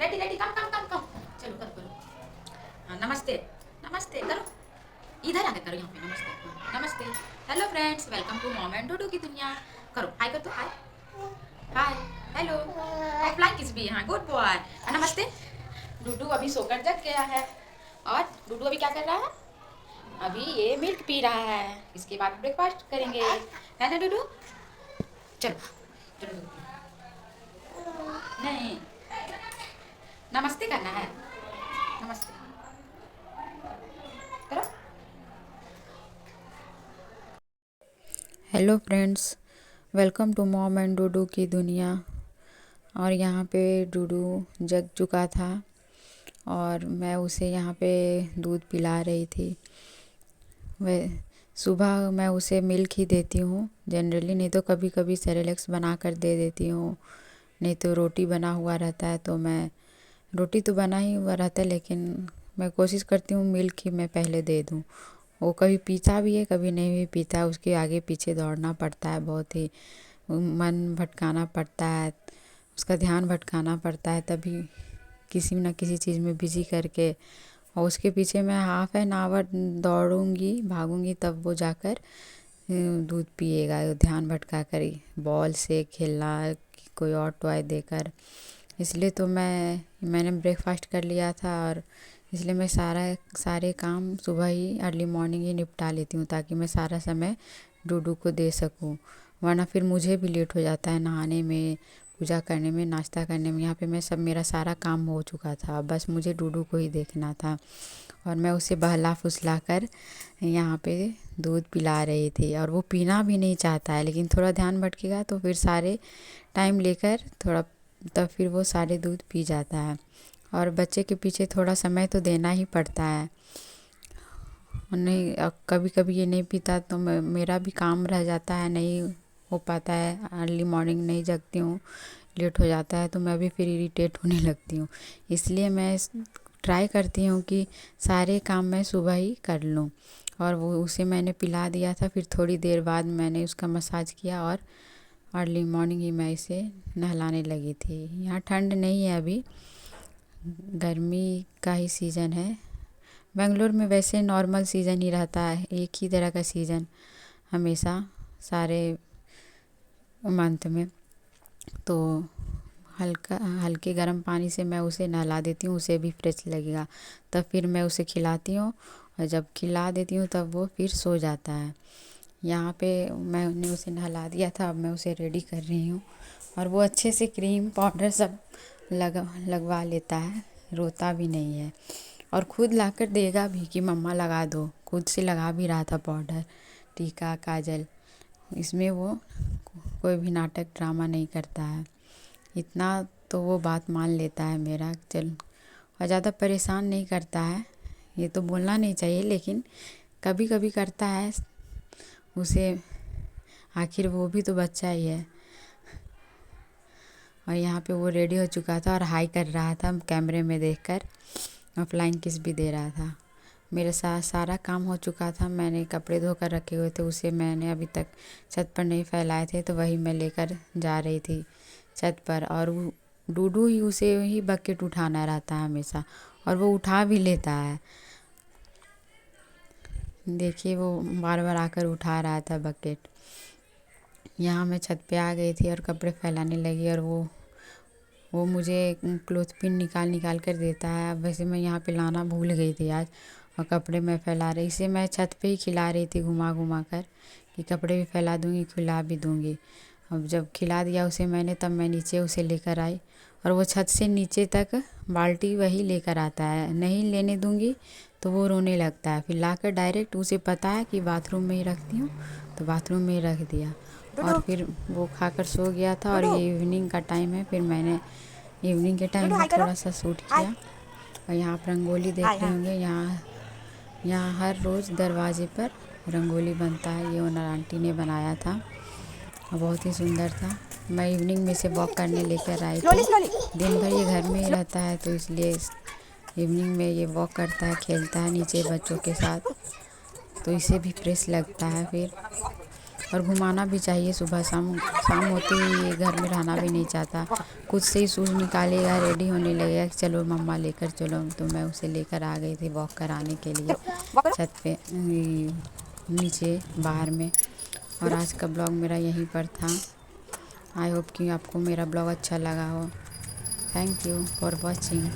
Ready ready, कम कम कम कम, चलो करो करो। हाँ नमस्ते, नमस्ते करो, इधर आके करो, यहाँ पे नमस्ते। हाँ, नमस्ते। Hello friends, welcome to mom and Dudu की दुनिया। करो हाय, कर दो हाय। हाय, हेलो। ऑफलाइन किस भी, हाँ गुड बॉय। नमस्ते। डूडू अभी सोकर जग गया है। और डूडू अभी क्या कर रहा है? अभी ये मिल्क पी रहा है। इसके बाद ब्रेकफास्ट करेंगे, है ना डूडू? चलो चलो डूडू। नहीं, नमस्ते करना है। नमस्ते करो। Hello friends, welcome to mom and Dudu की दुनिया। और यहाँ पे डूडू जग चुका था और मैं उसे यहाँ पे दूध पिला रही थी। वह सुबह मैं उसे मिल्क ही देती हूँ जनरली, नहीं तो कभी कभी सेरेलैक्स बना कर दे देती हूँ, नहीं तो रोटी बना हुआ रहता है तो मैं रोटी तो बना ही हुआ रहता है लेकिन मैं कोशिश करती हूँ मिल्क ही मैं पहले दे दूँ। वो कभी पीता भी है कभी नहीं भी पीता, उसके आगे पीछे दौड़ना पड़ता है, बहुत ही मन भटकाना पड़ता है, उसका ध्यान भटकाना पड़ता है, तभी किसी न किसी चीज़ में बिजी करके। और उसके पीछे मैं हाफ एन आवर दौड़ूंगी भागूंगी तब वो जाकर दूध पिएगा, ध्यान भटका कर ही बॉल से खेलना कोई और टॉय देकर। इसलिए तो मैंने ब्रेकफास्ट कर लिया था और इसलिए मैं सारे काम सुबह ही अर्ली मॉर्निंग ही निपटा लेती हूँ ताकि मैं सारा समय डूडू को दे सकूँ, वरना फिर मुझे भी लेट हो जाता है नहाने में, पूजा करने में, नाश्ता करने में। यहाँ पे मैं सब मेरा सारा काम हो चुका था, बस मुझे डूडू को ही देखना था और मैं उसे बहला फुसला कर यहाँ पे दूध पिला रही थी। और वो पीना भी नहीं चाहता है लेकिन थोड़ा ध्यान भटकेगा तो फिर सारे टाइम लेकर थोड़ा तब फिर वो सारे दूध पी जाता है। और बच्चे के पीछे थोड़ा समय तो देना ही पड़ता है, और नहीं कभी कभी ये नहीं पीता तो मेरा भी काम रह जाता है, नहीं हो पाता है, अर्ली मॉर्निंग नहीं जगती हूँ, लेट हो जाता है तो मैं भी फिर इरिटेट होने लगती हूँ। इसलिए मैं ट्राई करती हूँ कि सारे काम मैं सुबह ही कर लूँ। और वो उसे मैंने पिला दिया था, फिर थोड़ी देर बाद मैंने उसका मसाज किया और अर्ली मॉर्निंग ही मैं इसे नहलाने लगी थी। यहाँ ठंड नहीं है अभी, गर्मी का ही सीज़न है। बेंगलोर में वैसे नॉर्मल सीज़न ही रहता है, एक ही तरह का सीज़न हमेशा सारे मंथ में। तो हल्का हल्के गर्म पानी से मैं उसे नहला देती हूँ, उसे भी फ्रेश लगेगा, तब फिर मैं उसे खिलाती हूँ और जब खिला देती हूँ तब वो फिर सो जाता है। यहाँ पे मैंने उसे नहला दिया था, अब मैं उसे रेडी कर रही हूँ और वो अच्छे से क्रीम पाउडर सब लगवा लेता है, रोता भी नहीं है और खुद लाकर देगा भी कि मम्मा लगा दो, खुद से लगा भी रहा था पाउडर, टीका, काजल। इसमें वो कोई भी नाटक ड्रामा नहीं करता है, इतना तो वो बात मान लेता है मेरा। चल, और ज़्यादा परेशान नहीं करता है, ये तो बोलना नहीं चाहिए लेकिन कभी कभी करता है उसे, आखिर वो भी तो बच्चा ही है। और यहाँ पे वो रेडी हो चुका था और हाई कर रहा था कैमरे में देखकर और फ्लाइंग किस भी दे रहा था। मेरे साथ सारा काम हो चुका था, मैंने कपड़े धोकर रखे हुए थे, उसे मैंने अभी तक छत पर नहीं फैलाए थे तो वही मैं लेकर जा रही थी छत पर। और वो डूडू ही उसे ही बकेट उठाना रहता है हमेशा और वो उठा भी लेता है, देखिए वो बार बार आकर उठा रहा था बकेट। यहाँ मैं छत पे आ गई थी और कपड़े फैलाने लगी और वो मुझे क्लोथ पिन निकाल निकाल कर देता है। अब वैसे मैं यहाँ पे लाना भूल गई थी आज और कपड़े मैं फैला रही, इसे मैं छत पे ही खिला रही थी घुमा घुमा कर कि कपड़े भी फैला दूँगी खिला भी दूँगी। अब जब खिला दिया उसे मैंने तब मैं नीचे उसे लेकर आई और वो छत से नीचे तक बाल्टी वही लेकर आता है, नहीं लेने दूँगी तो वो रोने लगता है, फिर लाकर डायरेक्ट उसे पता है कि बाथरूम में ही रखती हूँ तो बाथरूम में ही रख दिया। और फिर वो खाकर सो गया था और ये इवनिंग का टाइम है, फिर मैंने इवनिंग के टाइम में थोड़ा सा शूट किया। और यहाँ पर रंगोली देख रहे होंगे, यहाँ हर रोज़ दरवाजे पर रंगोली बनता है, ये ओनर आंटी ने बनाया था और बहुत ही सुंदर था। मैं इवनिंग में से वॉक करने लेकर आई थी, दिन भर ये घर में ही रहता है तो इसलिए इवनिंग में ये वॉक करता है, खेलता है नीचे बच्चों के साथ, तो इसे भी फ्रेश लगता है फिर। और घुमाना भी चाहिए। सुबह शाम शाम होते ही ये घर में रहना भी नहीं चाहता, खुद से ही शूज़ निकालेगा, रेडी होने लगेगा कि चलो मम्मा लेकर चलो। तो मैं उसे लेकर आ गई थी वॉक कराने के लिए छत पे, नीचे बाहर में। और आज का ब्लॉग मेरा यहीं पर था। आई होप कि आपको मेरा ब्लॉग अच्छा लगा हो। Thank you for watching.